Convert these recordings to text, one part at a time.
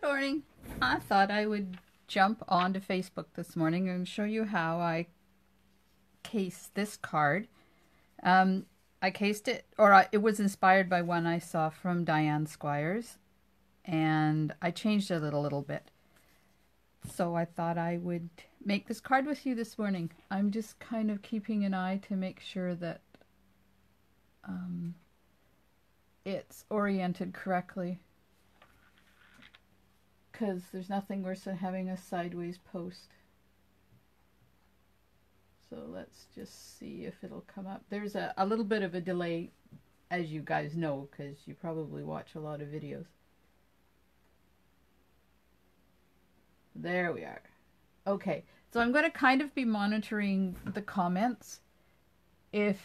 morning. I thought I would jump onto Facebook this morning and show you how I cased this card. I cased it, it was inspired by one I saw from Diane Squires, and I changed it a little bit. So I thought I would make this card with you this morning. I'm just kind of keeping an eye to make sure that it's oriented correctly, because there's nothing worse than having a sideways post. So let's just see if it'll come up. There's a little bit of a delay, as you guys know, because you probably watch a lot of videos. There we are. Okay, so I'm going to kind of be monitoring the comments. If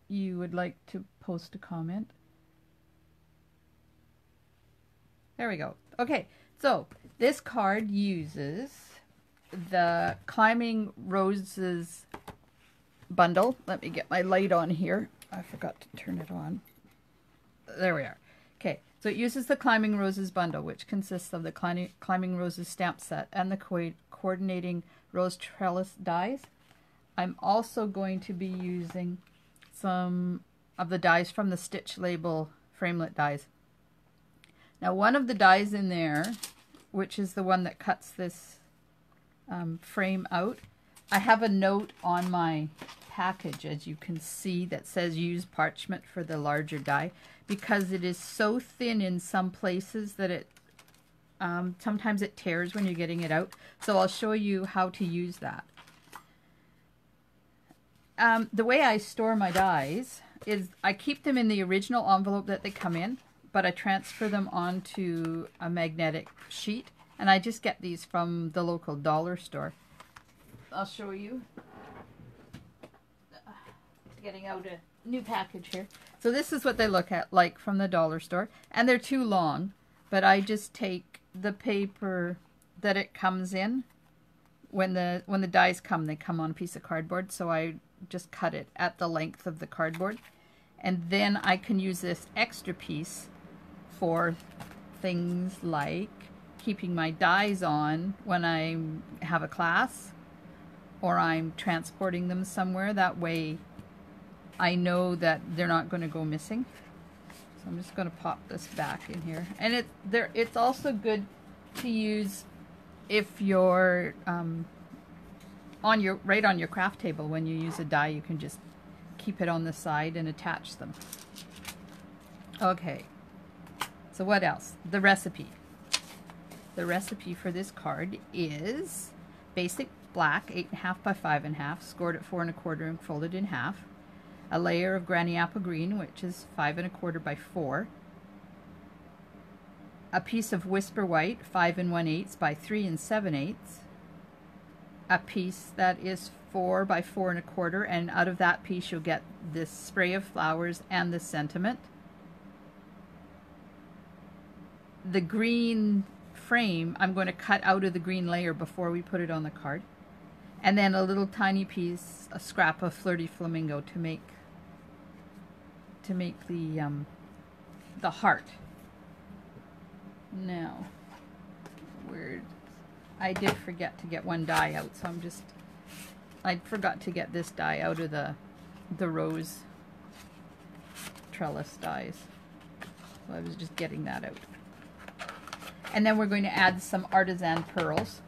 you would like to post a comment. There we go. Okay, so this card uses the Climbing Roses bundle. Let me get my light on here. I forgot to turn it on. There we are. Okay, so it uses the Climbing Roses bundle, which consists of the Climbing Roses stamp set and the coordinating rose trellis dies. I'm also going to be using some of the dies from the Stitch Label framelit dies. Now, one of the dies in there, which is the one that cuts this frame out, I have a note on my package, as you can see, that says use parchment for the larger die, because it is so thin in some places that it sometimes it tears when you're getting it out. So I'll show you how to use that. The way I store my dies is I keep them in the original envelope that they come in, but I transfer them onto a magnetic sheet, and I just get these from the local dollar store. I'll show you. Getting out a new package here. So this is what they look like from the dollar store, and they're too long, but I just take the paper that it comes in. When the dies come, they come on a piece of cardboard, so I just cut it at the length of the cardboard, and then I can use this extra piece for things like keeping my dies on when I have a class or I'm transporting them somewhere. That way I know that they're not going to go missing. So I'm just going to pop this back in here. And it's also good to use if you're right on your craft table. When you use a die, you can just keep it on the side and attach them. Okay, so what else? The recipe. The recipe for this card is basic black 8.5 by 5.5, scored at 4 1/4 and folded in half. A layer of Granny Apple Green, which is 5 1/4 by 4. A piece of Whisper White, 5 1/8 by 3 7/8. A piece that is 4 by 4 1/4, and out of that piece you'll get this spray of flowers and the sentiment. The green frame I'm going to cut out of the green layer before we put it on the card. And then a little tiny piece, a scrap of Flirty Flamingo to make the heart. Now, I did forget to get one die out, so I forgot to get this die out of the rose trellis dies. So I was just getting that out. And then we're going to add some artisan pearls,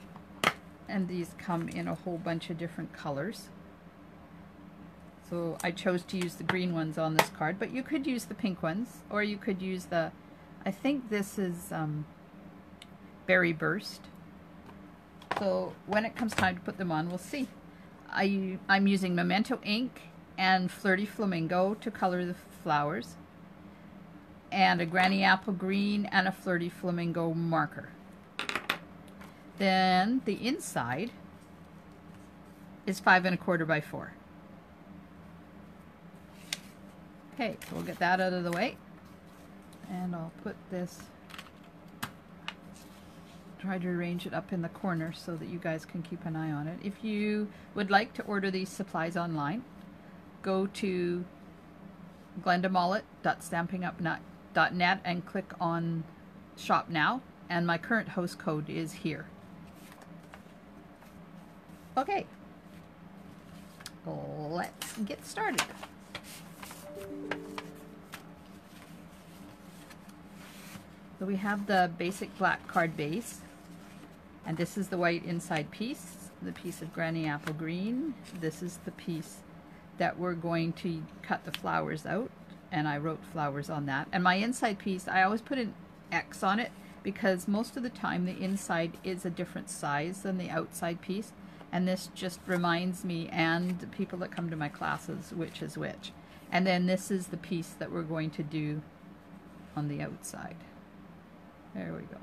and these come in a whole bunch of different colors. So I chose to use the green ones on this card, but you could use the pink ones, or you could use I think this is Berry Burst. So when it comes time to put them on, we'll see. I'm using Memento ink and Flirty Flamingo to color the flowers, and a Granny Apple Green and a Flirty Flamingo marker. Then the inside is 5 1/4 by 4. Okay, so we'll get that out of the way, and I'll put this, try to arrange it up in the corner so that you guys can keep an eye on it. If you would like to order these supplies online, go to glendamollet.stampingup.net and click on shop now, and my current host code is here. Okay, let's get started. So we have the basic black card base, and this is the white inside piece, the piece of granny apple green. This is the piece that we're going to cut the flowers out, and I wrote flowers on that. And my inside piece, I always put an X on it because most of the time the inside is a different size than the outside piece, and this just reminds me and the people that come to my classes which is which. And then this is the piece that we're going to do on the outside. There we go.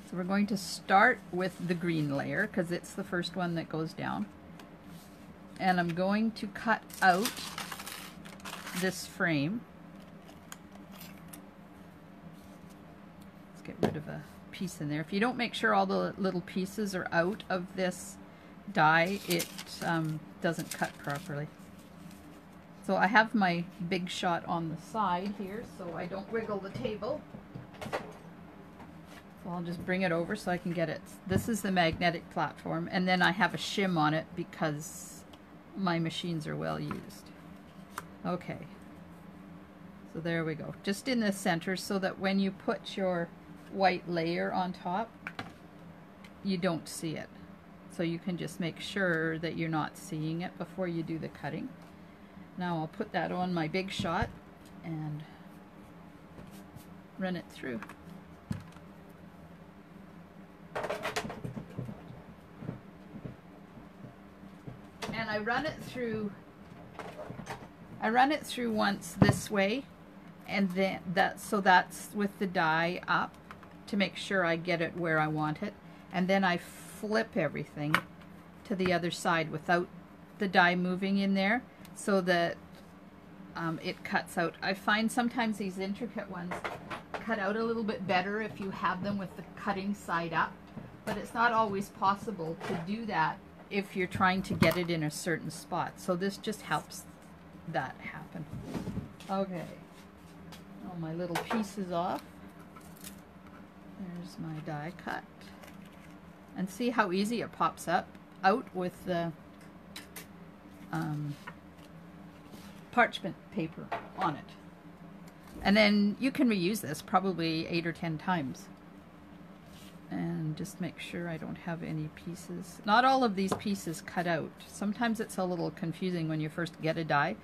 So we're going to start with the green layer because it's the first one that goes down. And I'm going to cut out this frame. Let's get rid of a piece in there. If you don't make sure all the little pieces are out of this die, it doesn't cut properly. So I have my big shot on the side here so I don't wiggle the table. So I'll just bring it over so I can get it. This is the magnetic platform, and then I have a shim on it because my machines are well used. Okay, so there we go. Just in the center so that when you put your white layer on top, you don't see it. So you can just make sure that you're not seeing it before you do the cutting. Now I'll put that on my big shot and run it through. And I run it through once this way, and then that's with the die up to make sure I get it where I want it, and then I flip everything to the other side without the die moving in there so that it cuts out. I find sometimes these intricate ones cut out a little bit better if you have them with the cutting side up, but it's not always possible to do that if you're trying to get it in a certain spot. So this just helps that happen. Okay, all my little pieces off. There's my die cut. And see how easy it pops up out with the parchment paper on it. And then you can reuse this probably 8 or 10 times. And just make sure I don't have any pieces. Not all of these pieces cut out. Sometimes it's a little confusing when you first get a die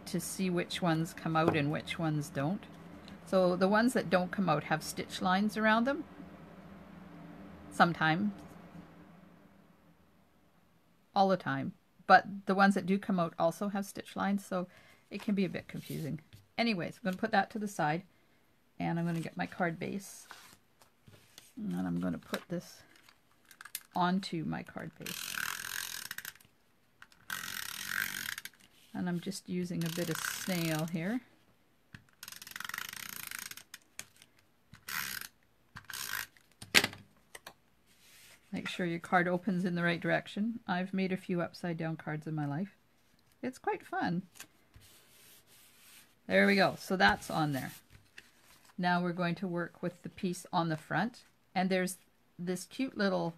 to see which ones come out and which ones don't. So the ones that don't come out have stitch lines around them. Sometimes. All the time. But the ones that do come out also have stitch lines, so it can be a bit confusing. Anyways, I'm going to put that to the side, and I'm going to get my card base. And then I'm going to put this onto my card base. And I'm just using a bit of snail here. Make sure your card opens in the right direction. I've made a few upside down cards in my life. It's quite fun. There we go. So that's on there. Now we're going to work with the piece on the front. And there's this cute little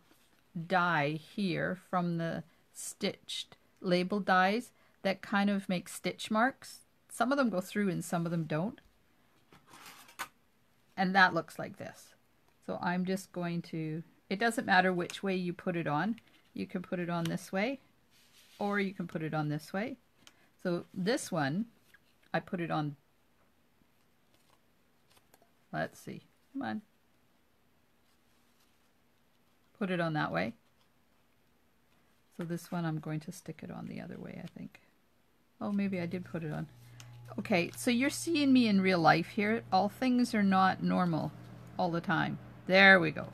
die here from the stitched label dies that kind of make stitch marks. Some of them go through and some of them don't. And that looks like this. So I'm just going to, it doesn't matter which way you put it on. You can put it on this way or you can put it on this way. So this one, I put it on, let's see, come on. Put it on that way. So this one I'm going to stick it on the other way, I think. Oh, maybe I did put it on. Okay, so you're seeing me in real life here. All things are not normal all the time. There we go.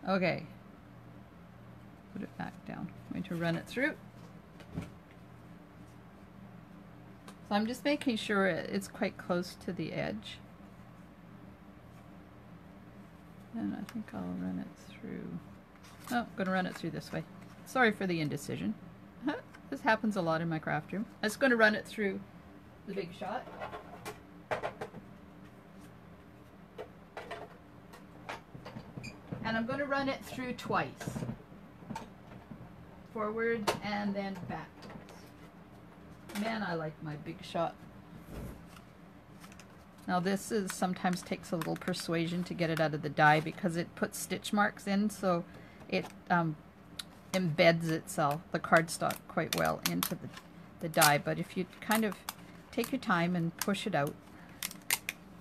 Okay. Put it back down. I'm going to run it through. So I'm just making sure it's quite close to the edge. And I think I'll run it through. Oh, I'm going to run it through this way. Sorry for the indecision. This happens a lot in my craft room. I'm just going to run it through the Big Shot. And I'm going to run it through twice. Forward and then backwards. Man, I like my Big Shot. Now this is sometimes takes a little persuasion to get it out of the die because it puts stitch marks in, so it embeds itself, the cardstock, quite well into the die. But if you kind of take your time and push it out,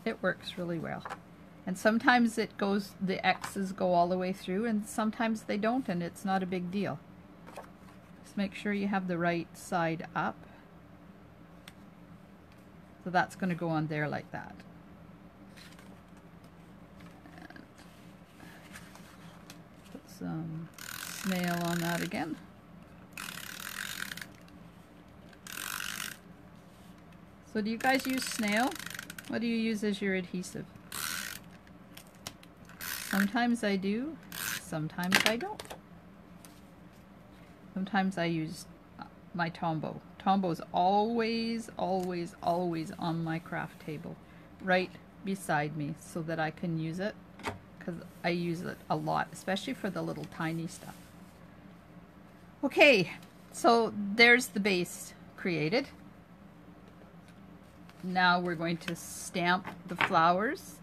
it works really well. And sometimes it goes, the X's go all the way through, and sometimes they don't, and it's not a big deal. Just make sure you have the right side up. So that's going to go on there like that. And put some snail on that again. So do you guys use snail? What do you use as your adhesive? Sometimes I do, sometimes I don't. Sometimes I use my Tombow. Tombow's always, always, always on my craft table, right beside me, so that I can use it, because I use it a lot, especially for the little tiny stuff. Okay, so there's the base created. Now we're going to stamp the flowers,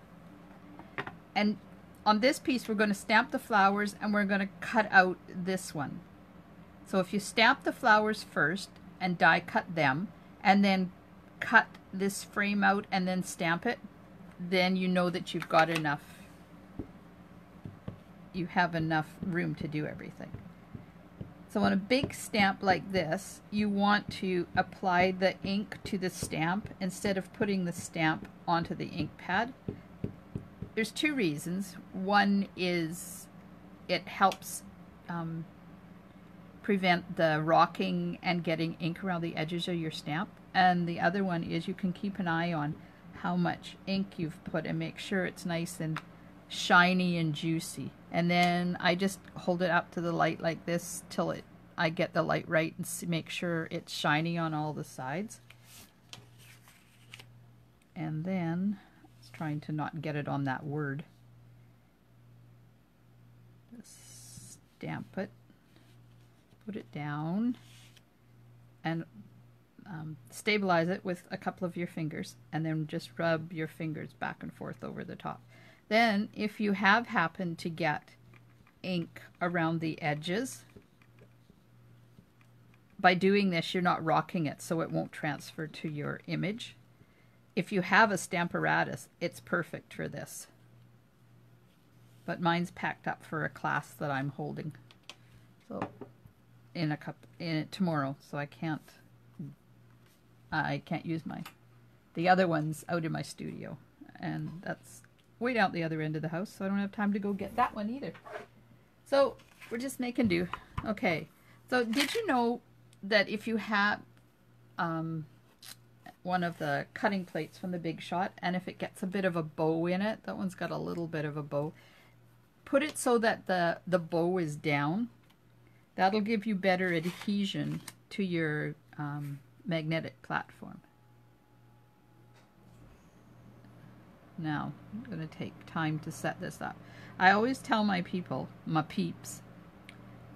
and on this piece we're going to stamp the flowers and we're going to cut out this one. So if you stamp the flowers first and die cut them and then cut this frame out and then stamp it, then you know that you've got enough, you have enough room to do everything. So on a big stamp like this, you want to apply the ink to the stamp instead of putting the stamp onto the ink pad. There's two reasons. One is it helps prevent the rocking and getting ink around the edges of your stamp. And the other one is you can keep an eye on how much ink you've put and make sure it's nice and shiny and juicy. And then I just hold it up to the light like this till I get the light right and make sure it's shiny on all the sides. And then trying to not get it on that word. Just stamp it, put it down, and stabilize it with a couple of your fingers, and then just rub your fingers back and forth over the top. Then, if you have happened to get ink around the edges, by doing this you're not rocking it, so it won't transfer to your image. If you have a Stamparatus, it's perfect for this. But mine's packed up for a class that I'm holding, so tomorrow, so I can't use mine. The other one's out in my studio, and that's way down the other end of the house, so I don't have time to go get that one either. So we're just making do. Okay, so did you know that if you have one of the cutting plates from the Big Shot, and if it gets a bit of a bow in it, that one's got a little bit of a bow, put it so that the bow is down. That'll give you better adhesion to your magnetic platform. Now, I'm going to take time to set this up. I always tell my people, my peeps,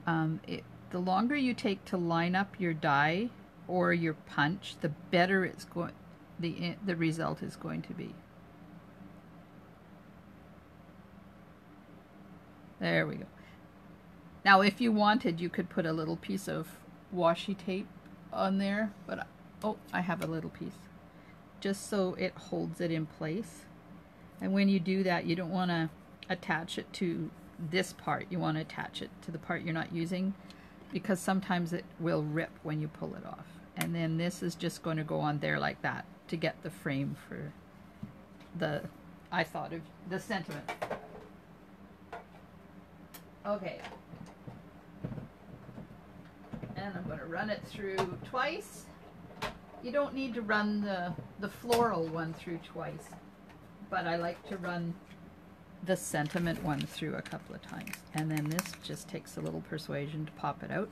the longer you take to line up your die or your punch, the better it's going, the result is going to be. There we go. Now, if you wanted, you could put a little piece of washi tape on there, but oh, I have a little piece, just so it holds it in place. And when you do that, you don't want to attach it to this part. You want to attach it to the part you're not using, because sometimes it will rip when you pull it off. And then this is just going to go on there like that to get the frame for the, I thought of the sentiment. Okay. And I'm going to run it through twice. You don't need to run the floral one through twice, but I like to run the sentiment one through a couple of times. And then this just takes a little persuasion to pop it out.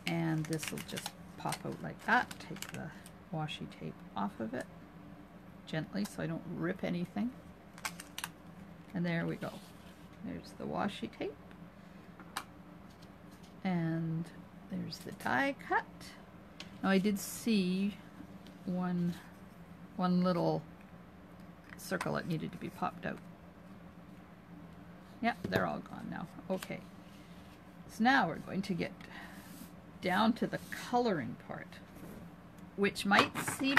And this will just pop out like that. Take the washi tape off of it gently so I don't rip anything. And there we go. There's the washi tape. And there's the die cut. Now I did see one little circle that needed to be popped out. Yep, they're all gone now. Okay. So now we're going to get down to the coloring part, which might seem,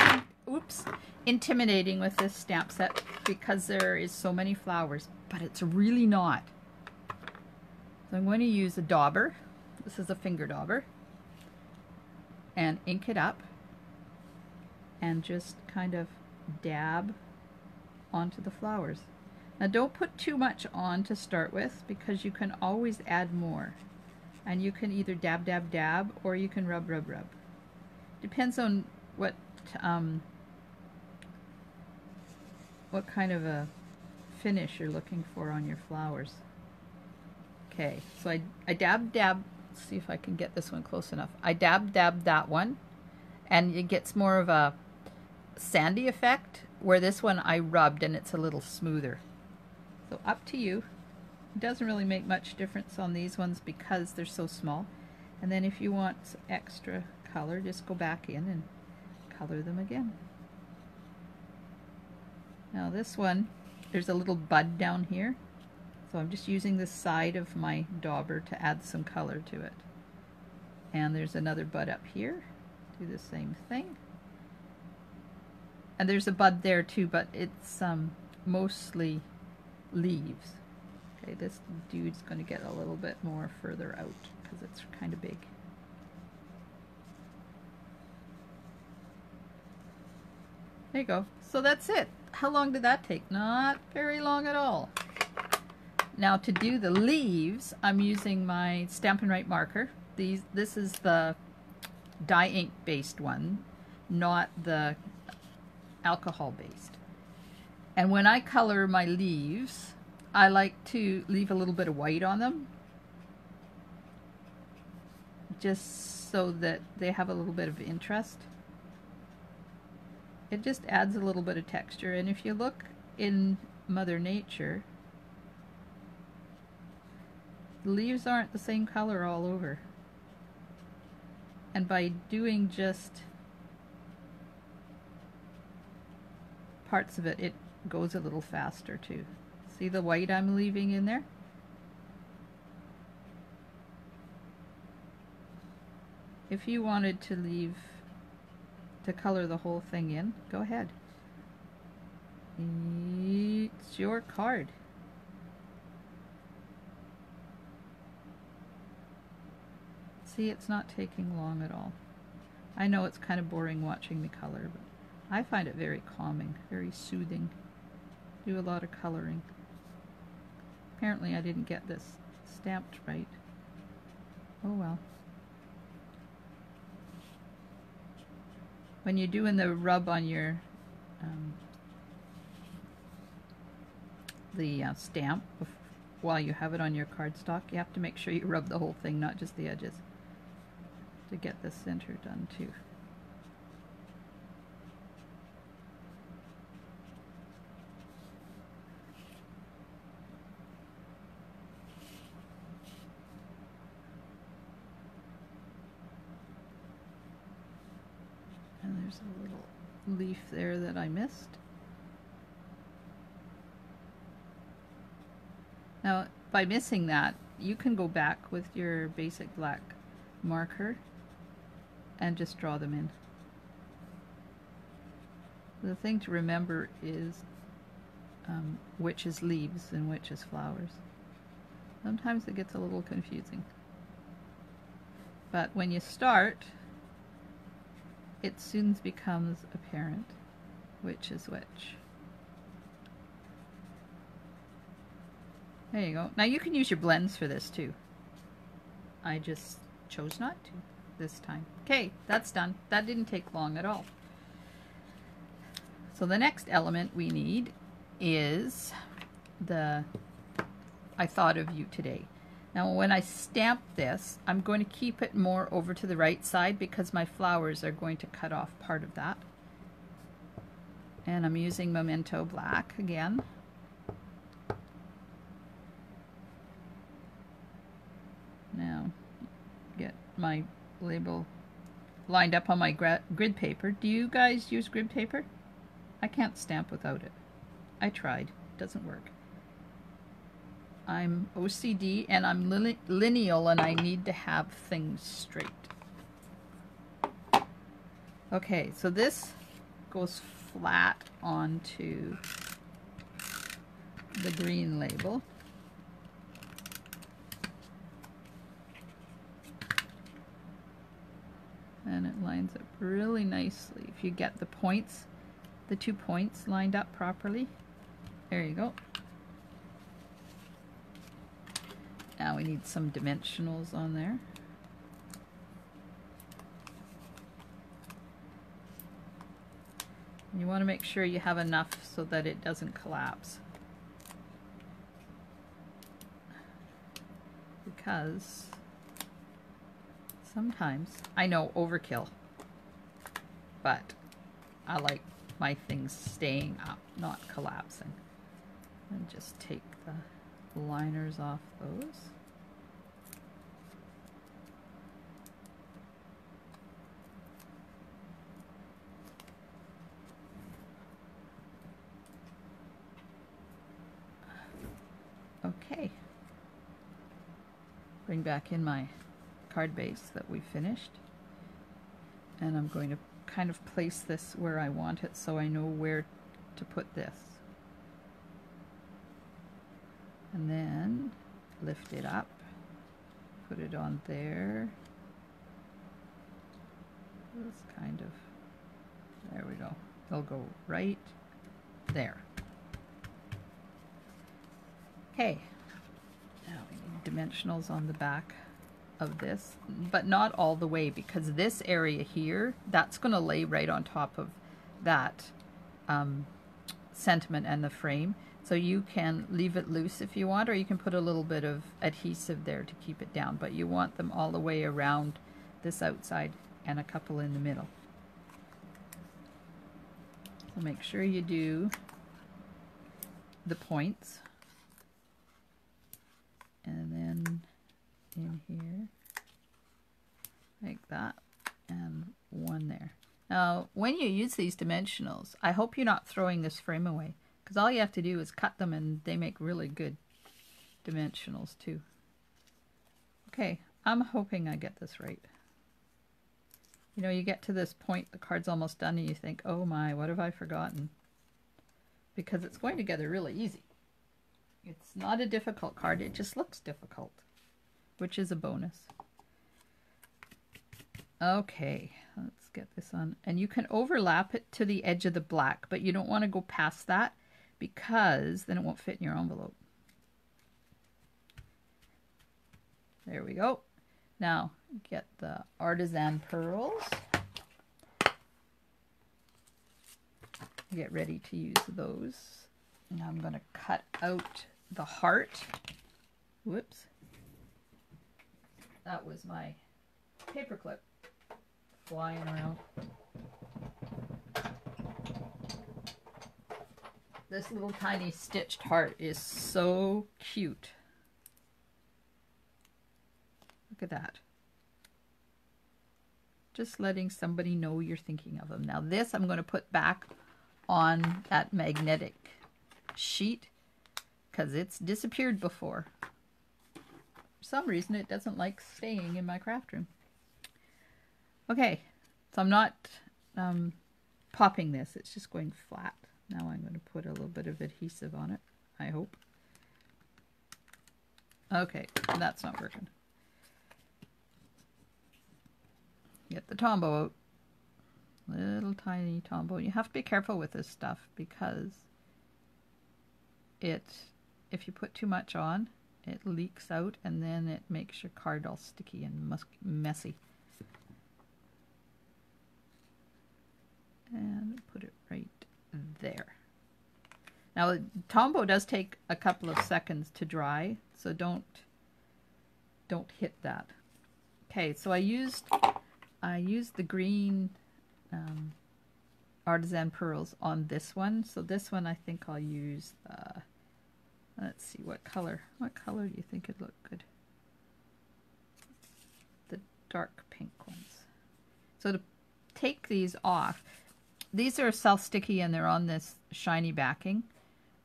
oops, intimidating with this stamp set because there is so many flowers, but it's really not. So I'm going to use a dauber. This is a finger dauber, and ink it up and just kind of dab onto the flowers. Now don't put too much on to start with because you can always add more. And you can either dab, dab, dab, or you can rub, rub, rub. Depends on what kind of a finish you're looking for on your flowers. Okay, so I dab, dab. Let's see if I can get this one close enough. I dab, dab that one, and it gets more of a sandy effect, where this one I rubbed and it's a little smoother. So up to you. It doesn't really make much difference on these ones because they're so small. And then if you want extra color, just go back in and color them again. Now this one, there's a little bud down here. So I'm just using the side of my dauber to add some color to it. And there's another bud up here. Do the same thing. And there's a bud there too, but it's mostly leaves. Okay, this dude's going to get a little bit more further out because it's kind of big. There you go. So that's it. How long did that take? Not very long at all. Now to do the leaves, I'm using my Stampin' Write marker. This is the dye ink based one, not the alcohol based. And when I color my leaves, I like to leave a little bit of white on them, just so that they have a little bit of interest. It just adds a little bit of texture, and if you look in Mother Nature, the leaves aren't the same color all over. And by doing just parts of it, it goes a little faster too. See the white I'm leaving in there? If you wanted to color the whole thing in, go ahead. It's your card. See, it's not taking long at all. I know it's kind of boring watching me color, but I find it very calming, very soothing. Do a lot of coloring. Apparently I didn't get this stamped right. Oh well. When you're doing the rub on your stamp while you have it on your cardstock, you have to make sure you rub the whole thing, not just the edges, to get the center done too. And there's a little leaf there that I missed. Now, by missing that, you can go back with your basic black marker and just draw them in. The thing to remember is which is leaves and which is flowers. Sometimes it gets a little confusing. But when you start, it soon becomes apparent which is which. There you go. Now you can use your blends for this too. I just chose not to this time. Okay, that's done. That didn't take long at all. So the next element we need is the I Thought of You Today. Now when I stamp this, I'm going to keep it more over to the right side because my flowers are going to cut off part of that. And I'm using Memento Black again. Now, get my label lined up on my grid paper. Do you guys use grid paper? I can't stamp without it. I tried. It doesn't work. I'm OCD and I'm lineal and I need to have things straight. Okay, so this goes flat onto the green label. And it lines up really nicely. If you get the points, the 2 points lined up properly. There you go. Now we need some dimensionals on there. You want to make sure you have enough so that it doesn't collapse. Because sometimes, I know, overkill, but I like my things staying up, not collapsing. And just take the liners off those. Okay. Bring back in my card base that we finished. And I'm going to kind of place this where I want it so I know where to put this. And then lift it up, put it on there. This kind of, there we go. It'll go right there. Okay, now we need dimensionals on the back of this, but not all the way, because this area here, that's going to lay right on top of that sentiment and the frame. So you can leave it loose if you want, or you can put a little bit of adhesive there to keep it down, but you want them all the way around this outside and a couple in the middle. So make sure you do the points. And then in here, like that, and one there. Now, when you use these dimensionals, I hope you're not throwing this frame away, because all you have to do is cut them and they make really good dimensionals too. Okay, I'm hoping I get this right. You know, you get to this point, the card's almost done, and you think, oh my, what have I forgotten? Because it's going together really easy. It's not a difficult card, it just looks difficult, which is a bonus. Okay, let's get this on. And you can overlap it to the edge of the black, but you don't want to go past that because then it won't fit in your envelope. There we go. Now, get the artisan pearls. Get ready to use those. Now I'm going to cut out the heart. Whoops. That was my paperclip flying around. This little tiny stitched heart is so cute. Look at that. Just letting somebody know you're thinking of them. Now this I'm going to put back on that magnetic sheet because it's disappeared before. For some reason it doesn't like staying in my craft room. Okay, so I'm not popping this, it's just going flat. Now I'm going to put a little bit of adhesive on it, I hope. Okay, that's not working. Get the Tombow out. Little tiny Tombow. You have to be careful with this stuff because if you put too much on, it leaks out and then it makes your card all sticky and messy. And put it right there. Now, Tombow does take a couple of seconds to dry, so don't don't hit that. Okay, so I used the green artisan pearls on this one. So this one I think I'll use let's see, what color? What color do you think would look good? The dark pink ones. So to take these off, these are self-sticky and they're on this shiny backing,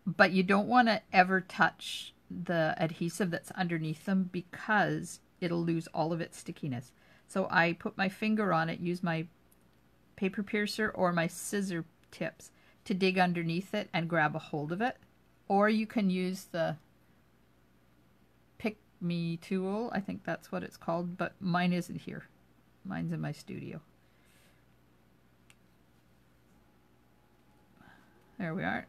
but you don't want to ever touch the adhesive that's underneath them because it'll lose all of its stickiness. So I put my finger on it, use my paper piercer or my scissor tips to dig underneath it and grab a hold of it. Or you can use the Pick Me tool, I think that's what it's called, but mine isn't here. Mine's in my studio. There we are.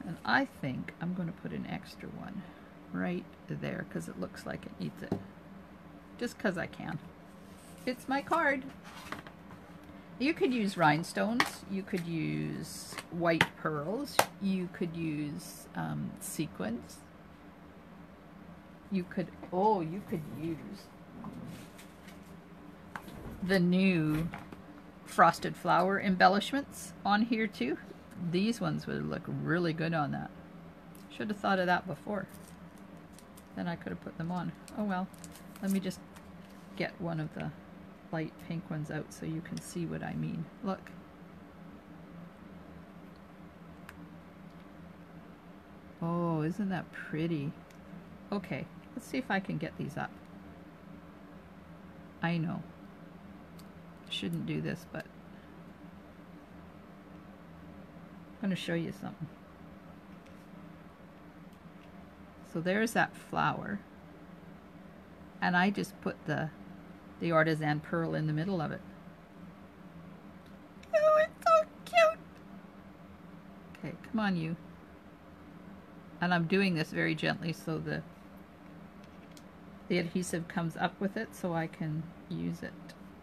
And I think I'm going to put an extra one right there because it looks like it needs it. Just because I can. It's my card. You could use rhinestones. You could use white pearls. You could use sequins. You could use the new frosted flower embellishments on here too. These ones would look really good on that. Should have thought of that before. Then I could have put them on. Oh well. Let me just get one of the light pink ones out so you can see what I mean. Look. Oh, isn't that pretty? Okay, let's see if I can get these up. I know. Shouldn't do this, but I'm going to show you something. So there's that flower, and I just put the artisan pearl in the middle of it. Oh, it's so cute! Okay, come on you. And I'm doing this very gently so the adhesive comes up with it so I can use it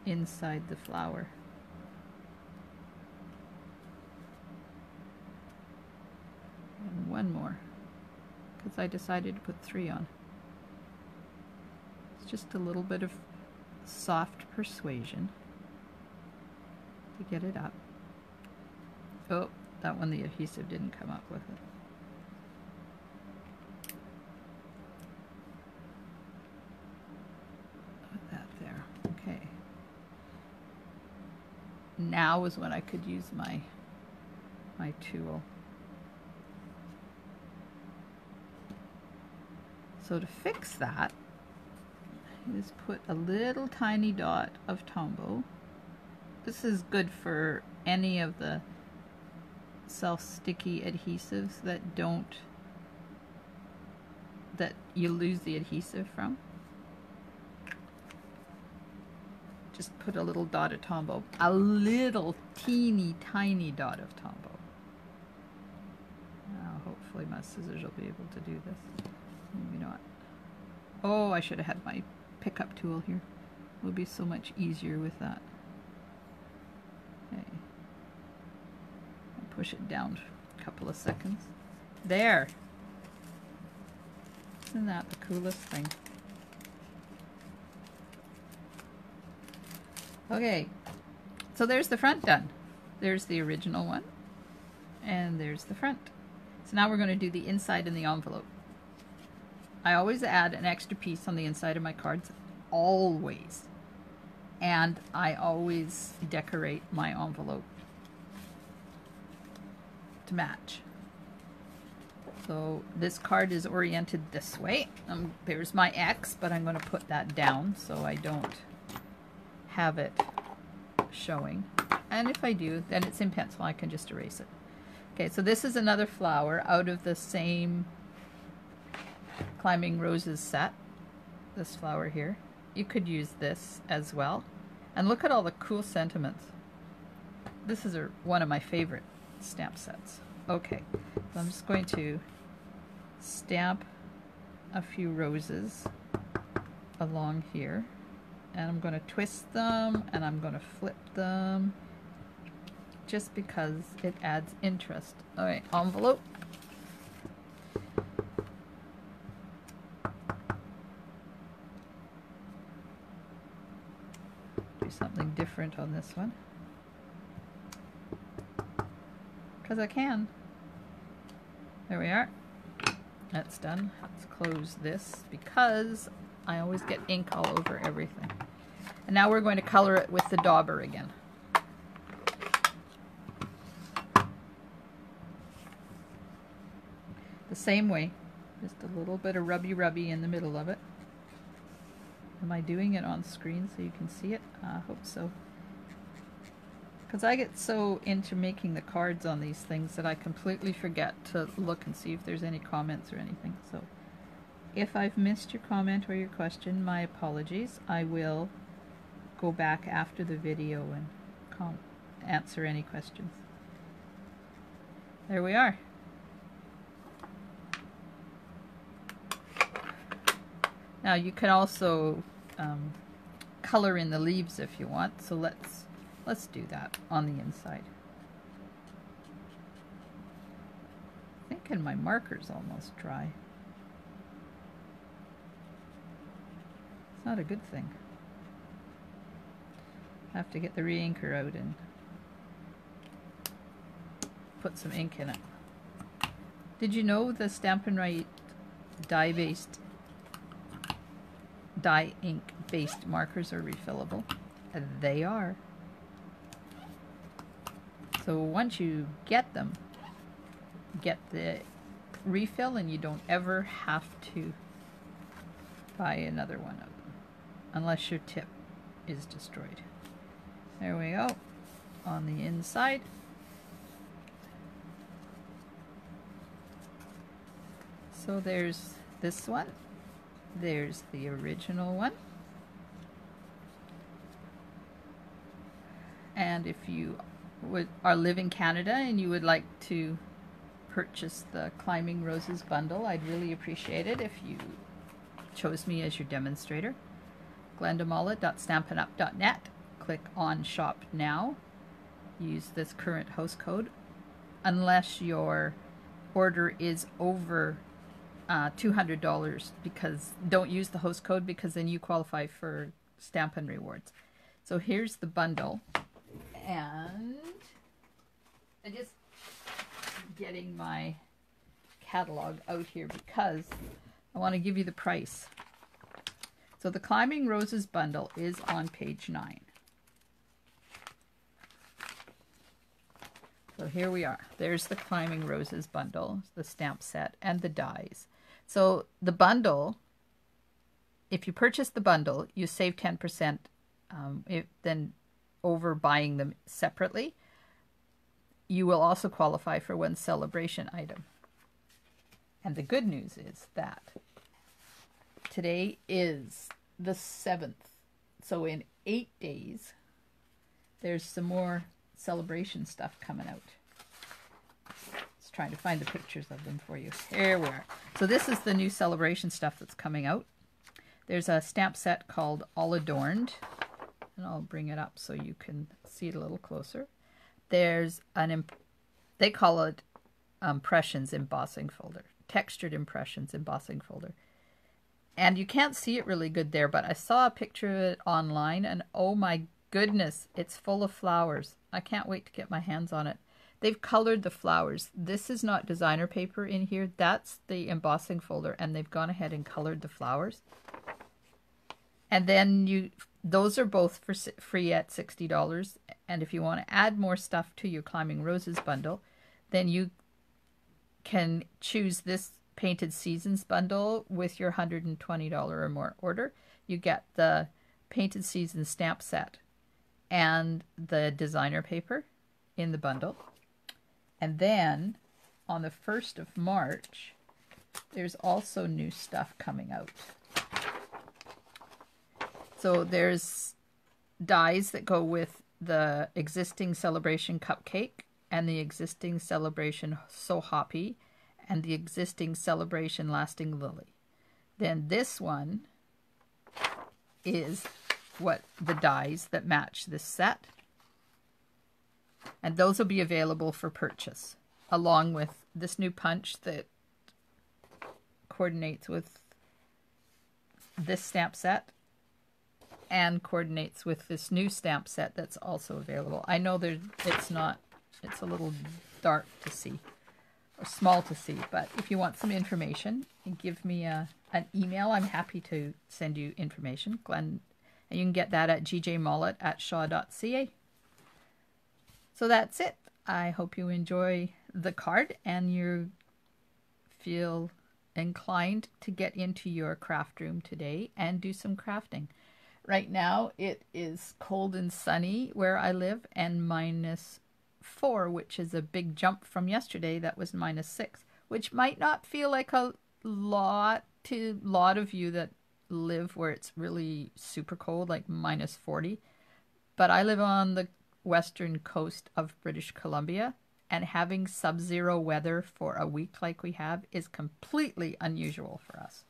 inside the flower. And one more, because I decided to put 3 on. It's just a little bit of soft persuasion to get it up. Oh, that one the adhesive didn't come up with it. Put that there. Okay. Now is when I could use my tool. So to fix that, is put a little tiny dot of Tombow. This is good for any of the self-sticky adhesives that you lose the adhesive from. Just put a little dot of Tombow. A little teeny tiny dot of Tombow. Now hopefully my scissors will be able to do this. Maybe not. Oh, I should have had my pickup tool here. It would be so much easier with that. Okay. I'll push it down a couple of seconds. There! Isn't that the coolest thing? Okay, so there's the front done. There's the original one, and there's the front. So now we're going to do the inside and the envelope. I always add an extra piece on the inside of my cards, always. And I always decorate my envelope to match. So this card is oriented this way. There's my X, but I'm going to put that down so I don't have it showing. And if I do, then it's in pencil. I can just erase it. Okay, so this is another flower out of the same Climbing Roses set. This flower here. You could use this as well. And look at all the cool sentiments. This is one of my favorite stamp sets. Okay, so I'm just going to stamp a few roses along here. And I'm going to twist them and I'm going to flip them just because it adds interest. Alright, envelope. something different on this one. Because I can. There we are. That's done. Let's close this because I always get ink all over everything. And now we're going to color it with the dauber again. The same way. Just a little bit of rubby in the middle of it. Am I doing it on screen so you can see it? I hope so. Because I get so into making the cards on these things that I completely forget to look and see if there's any comments or anything. So if I've missed your comment or your question, my apologies. I will go back after the video and answer any questions. There we are. Now you can also color in the leaves if you want. So let's do that on the inside. I'm thinking my marker's almost dry. It's not a good thing. I have to get the re-inker out and put some ink in it. Did you know the Stampin' Right dye ink based markers are refillable? They are. So once you get them, get the refill and you don't ever have to buy another one of them unless your tip is destroyed. There we go on the inside. So there's this one, there's the original one, and if you live in Canada and you would like to purchase the Climbing Roses bundle, I'd really appreciate it if you chose me as your demonstrator. GlendaMollet.stampinup.net. Click on Shop Now. Use this current host code unless your order is over $200, because don't use the host code because then you qualify for Stampin' Rewards. So here's the bundle, and I'm just getting my catalog out here because I want to give you the price. So the Climbing Roses bundle is on page 9. So here we are. There's the Climbing Roses bundle, the stamp set, and the dies. So the bundle, if you purchase the bundle, you save 10% then over buying them separately. You will also qualify for one celebration item. And the good news is that today is the 7th. So in 8 days, there's some more celebration stuff coming out. Trying to find the pictures of them for you. Here we are. So this is the new celebration stuff that's coming out. There's a stamp set called All Adorned, and I'll bring it up so you can see it a little closer. There's they call it impressions embossing folder, textured impressions embossing folder, and you can't see it really good there, but I saw a picture of it online, and oh my goodness, it's full of flowers. I can't wait to get my hands on it. They've colored the flowers. This is not designer paper in here. That's the embossing folder, and they've gone ahead and colored the flowers. And then those are both for free at $60. And if you want to add more stuff to your Climbing Roses bundle, then you can choose this Painted Seasons bundle with your $120 or more order. You get the Painted Seasons stamp set and the designer paper in the bundle. And then on the 1st of March, there's also new stuff coming out. So there's dies that go with the existing Celebration Cupcake and the existing Celebration So Hoppy and the existing Celebration Lasting Lily. Then this one is what the dies that match this set. And those will be available for purchase, along with this new punch that coordinates with this stamp set and coordinates with this new stamp set that's also available. I know it's a little dark to see, or small to see, but if you want some information, give me an email. I'm happy to send you information, Glenn, and you can get that at gjmollet@shaw.ca. So that's it. I hope you enjoy the card and you feel inclined to get into your craft room today and do some crafting. Right now it is cold and sunny where I live, and -4, which is a big jump from yesterday that was -6, which might not feel like a lot to a lot of you that live where it's really super cold, like -40. But I live on the western coast of British Columbia, and having sub-zero weather for a week like we have is completely unusual for us.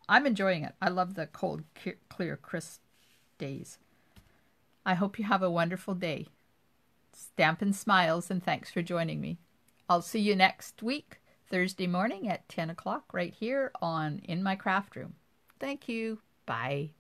I'm enjoying it. I love the cold, clear, crisp days. I hope you have a wonderful day. Stampin' smiles, and thanks for joining me. I'll see you next week, Thursday morning at 10 o'clock, right here on In My Craft Room. Thank you. Bye.